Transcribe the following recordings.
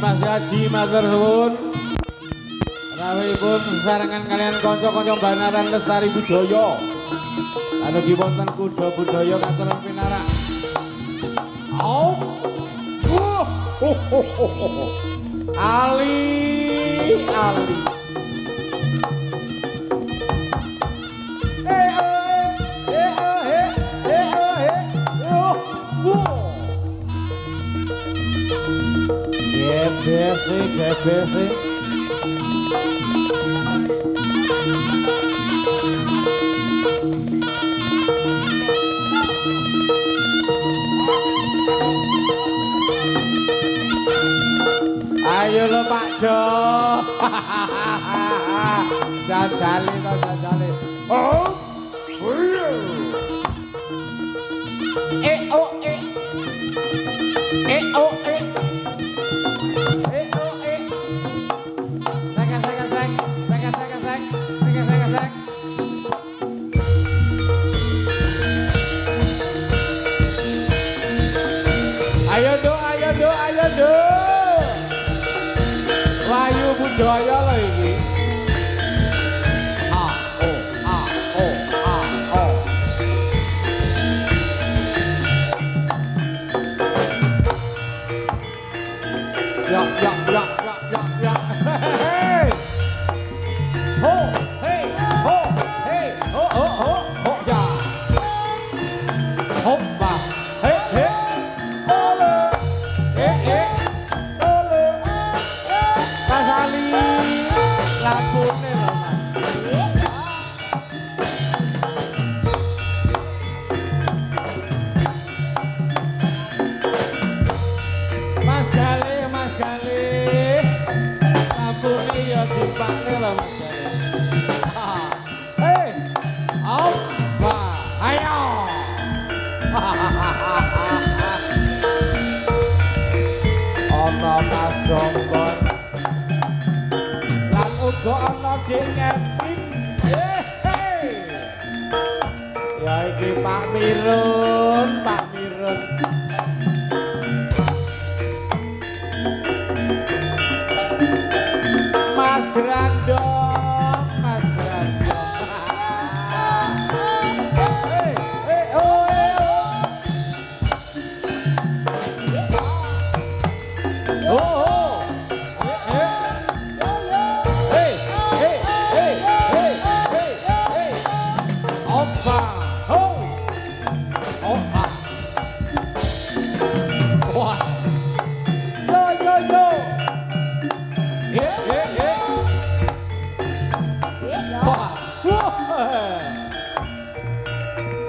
Mas Haji matur suwun. Rawuhipun sesarengan kalian kanca-kanca Banaran Lestari Budaya. Anugi wonten kuda budaya katuran pinarak. Au. Ali. GBC. Ayo lo Pak Jo. Jajali. Oh. Ayo do. Layu budaya lho iki. Ya. Hey. Ho, hey, ho, ya. Hoppa. Hey. Ole. Ole. Pasali lakune lho, Mas. Mas Galih. Lakune ya dipakne lho Mas Galih. Hei. Hoppa. Ayo. Ana Mas Jombor lan uga ana Dengepin. Ya iki Pak Mirun. Mas Grandong.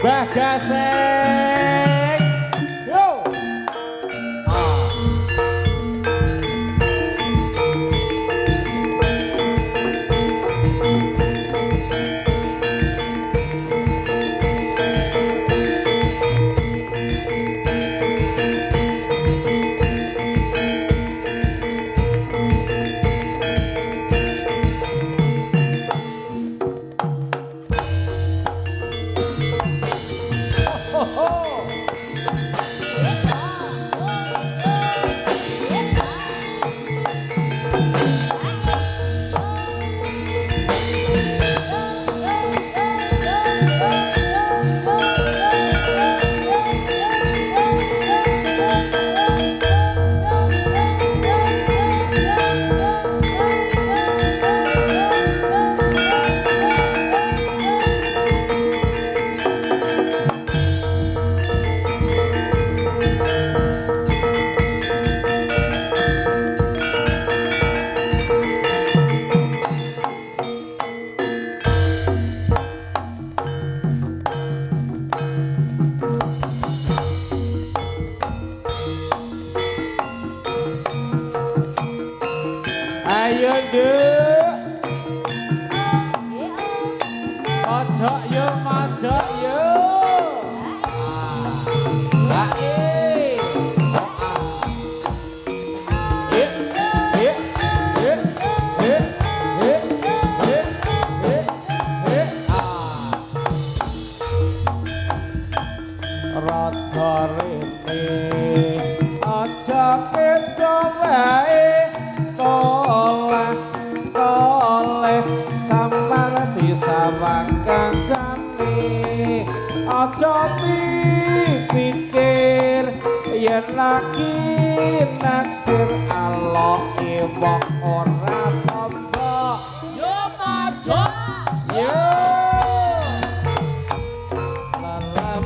Bagaseng. Yo. Ayo Dek. Majak yuk. Rada rene aja keto wae. kancane aja pikir yen lagi naksir alok ewok ora tampa yo majo yo lalam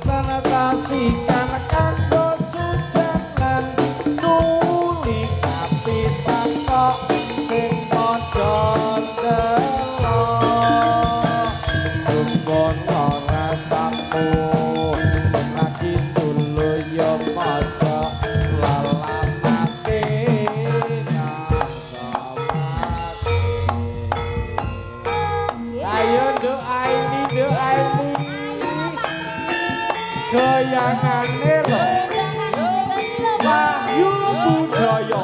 tanah kasihkan kanggo sujanan nuli kapitan kok sing padha delok tumpon ora sapu lagi dulu yo majo lalamake ayo doa ini goyangane lho Wahyu Budaya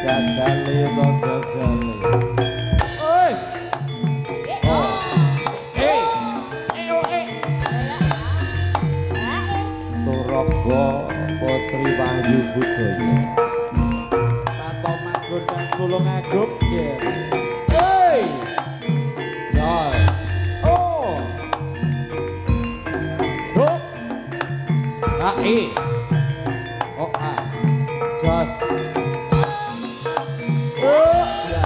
Jajali to jajali. Oi. Turaga Putri Wahyu Budaya. Tato manggon dan tulung agung nggih. Hei. Jol. Oh. Hop. Ai. Oh ah. Jos. Oh. Ya.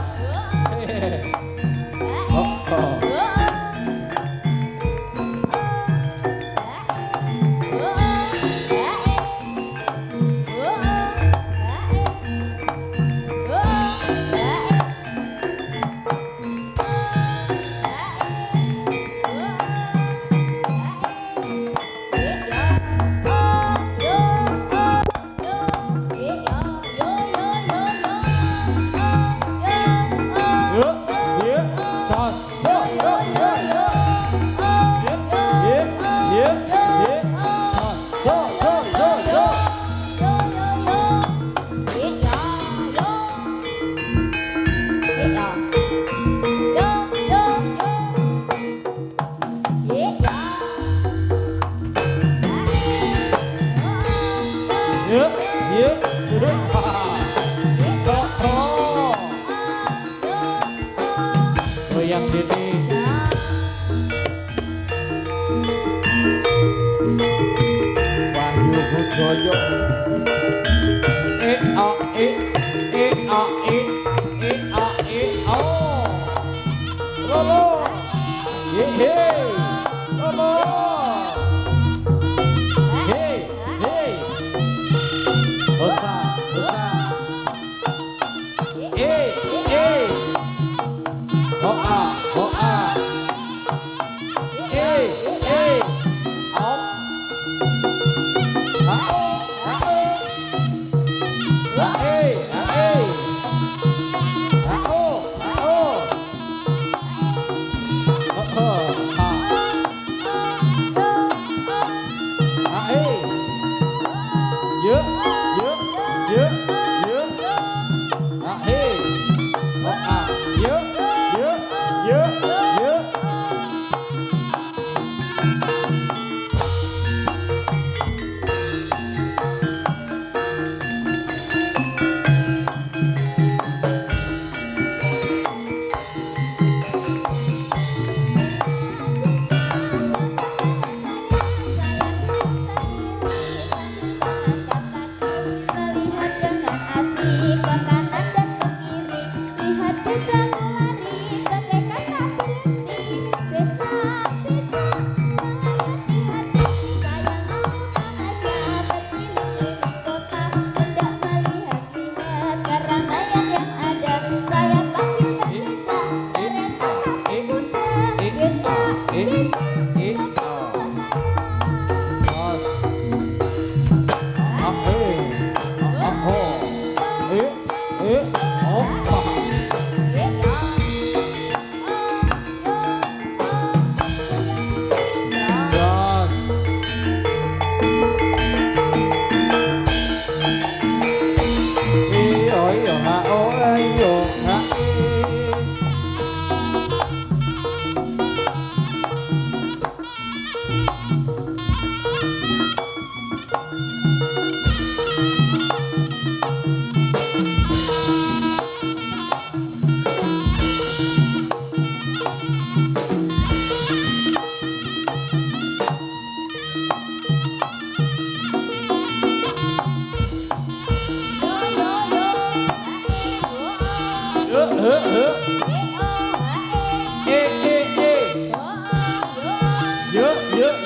Oh. Goyang dini Wahyu Budaya oh lolo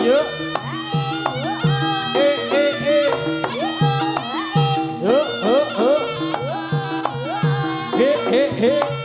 Yuk. Yuk, he.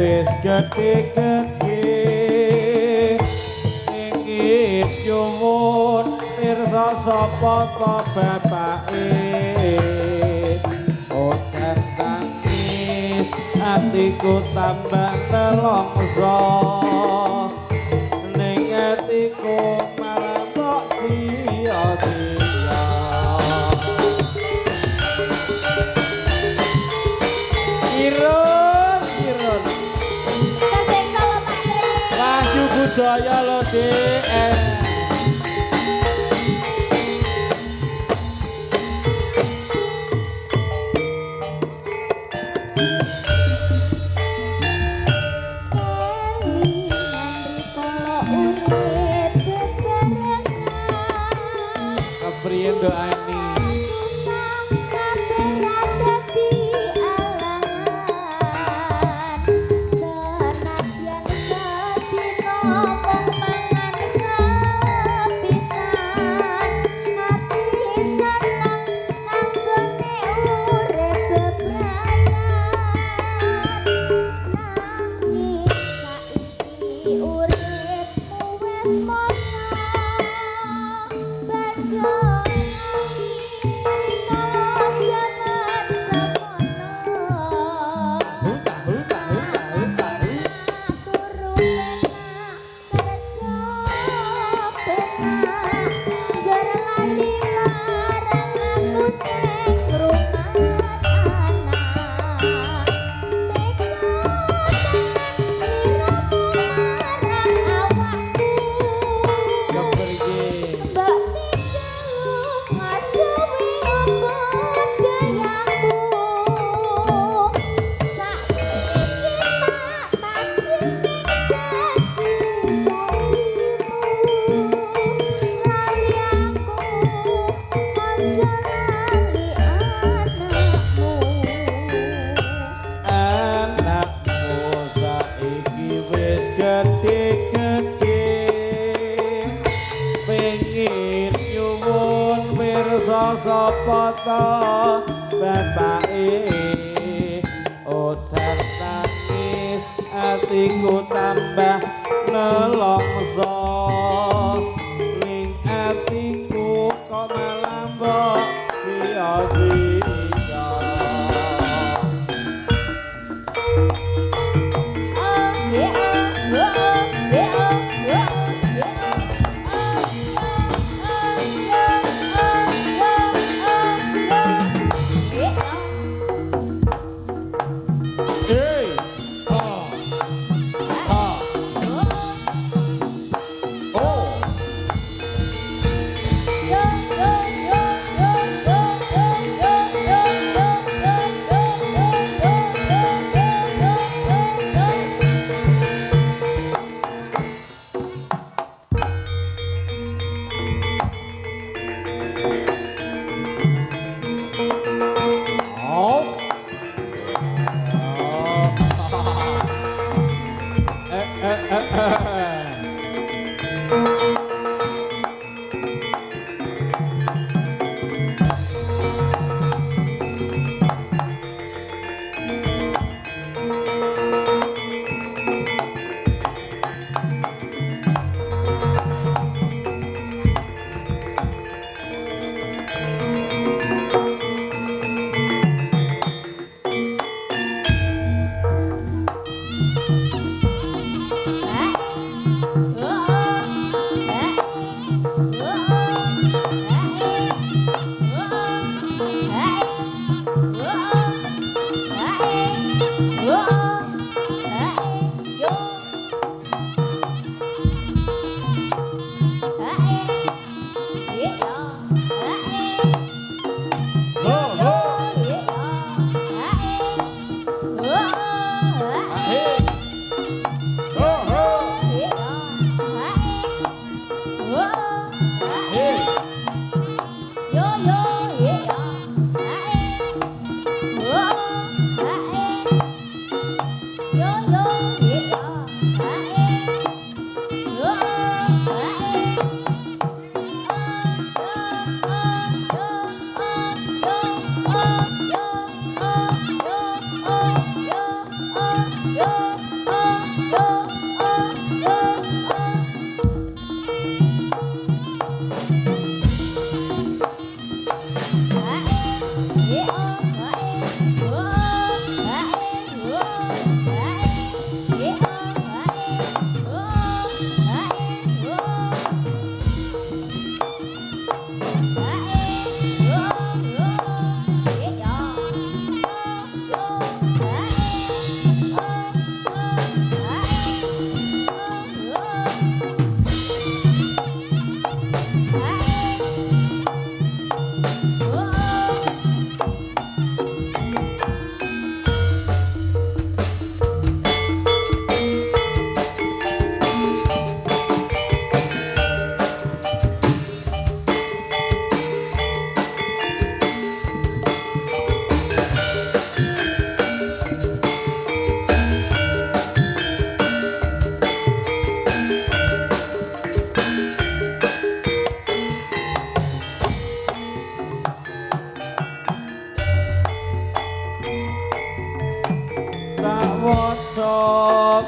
Wis gedhe-gedhe ingit nyuwun pirsa sapa ta bapake oten tangis atiku tambah nelongso ning atiku malah kok sia-sia Irun Laju budaya lo DN Kepriyen doani kersa sapa ta bapake ojar tangis atiku tambah nelongso ning atiku kok malah mbok sia-sia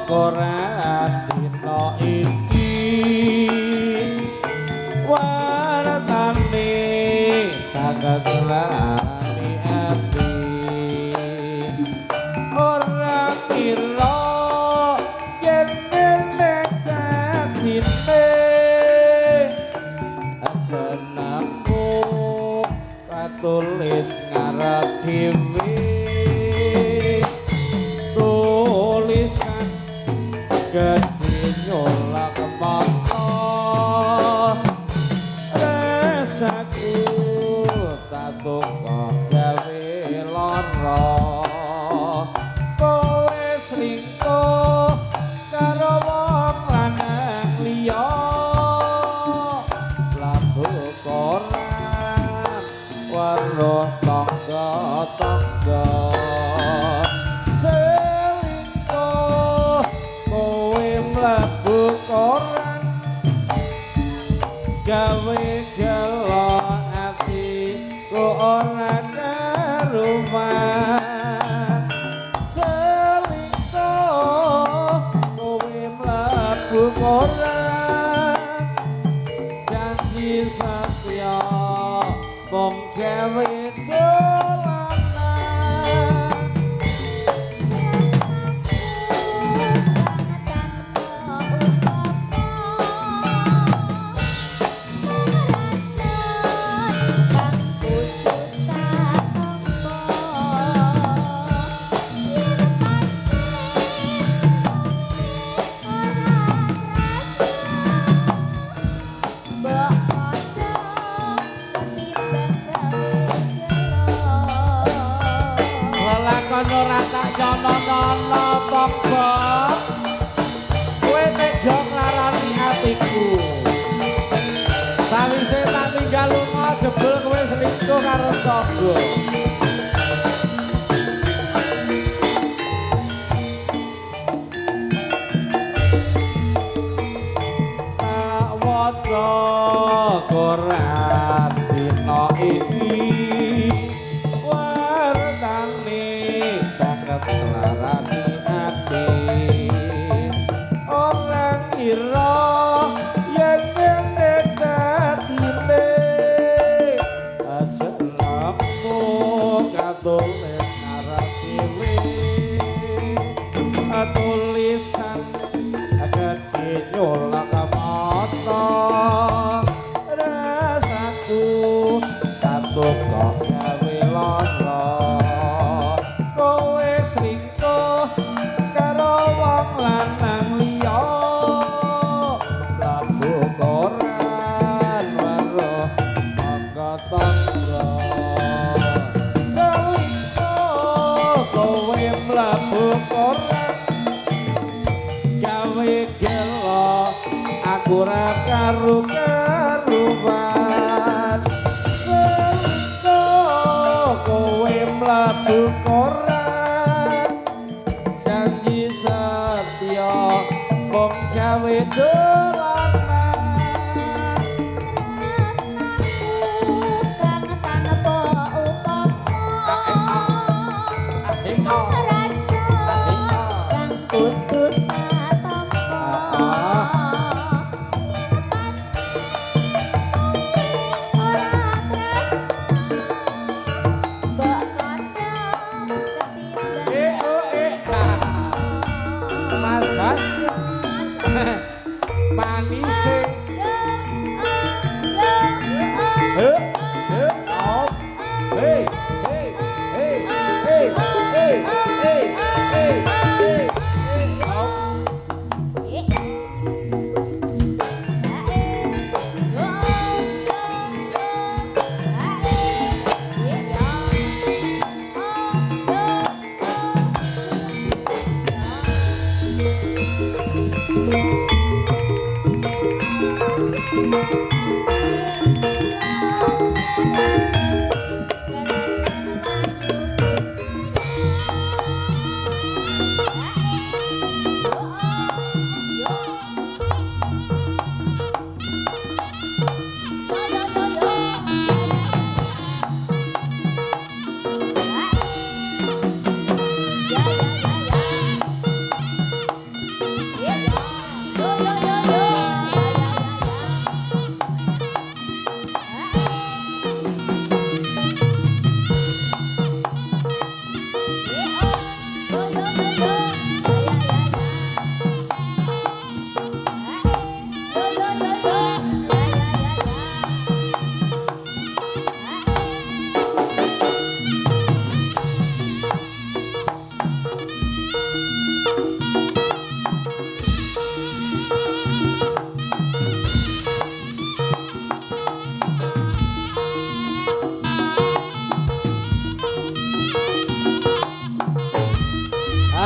Koran dina iki waratane kageglani ati ora kira yen nek atine ajenengku katulis ngarep dhewe gede nyolak mata rasaku tak tukok gawe lara kowe selingkuh karo wong lanang liya lambu koran weruh tangga-tangga koran gawe gelo ati ora karuman selingkuh kowe mlebu koran janji setia mung gawe lelakon ora tak nyono-nyono tangga kowe tega nglarani atiku sawise tak tinggal lunga jebul kowe selingkuh karo tangga tak waca koran dina iki larani ati orang ira yen dene dadine ajenengmu katole narative tulisan gede nyolak mata rasaku katuk kok gawe lara lanang liya labu koran weruh angga tangga selingkuh kowe mlebu koran gawe gelo aku ra karu-karuan selingkuh kowe mlebu koran janji setia mung gawe dolanan tresnaku kangetan apa upama raja kang tutut tampa manis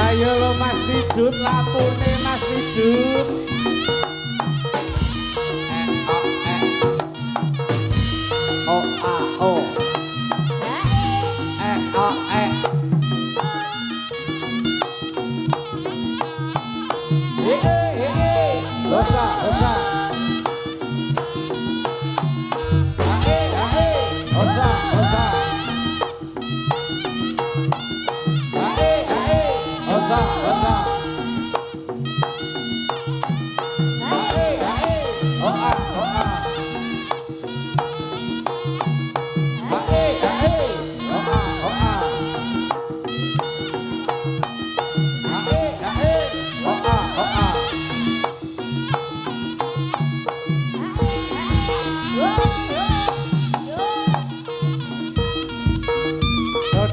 ayo lo Mas Didut lapune Mas Didut o a o o dosa dosa dosa dosa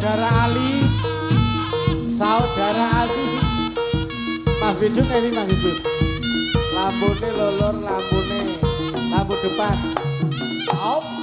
saudara Ali. Saudara Ali. Mas Bidun ini Mas Bidun. Lambune lolor, lampu depan. Op.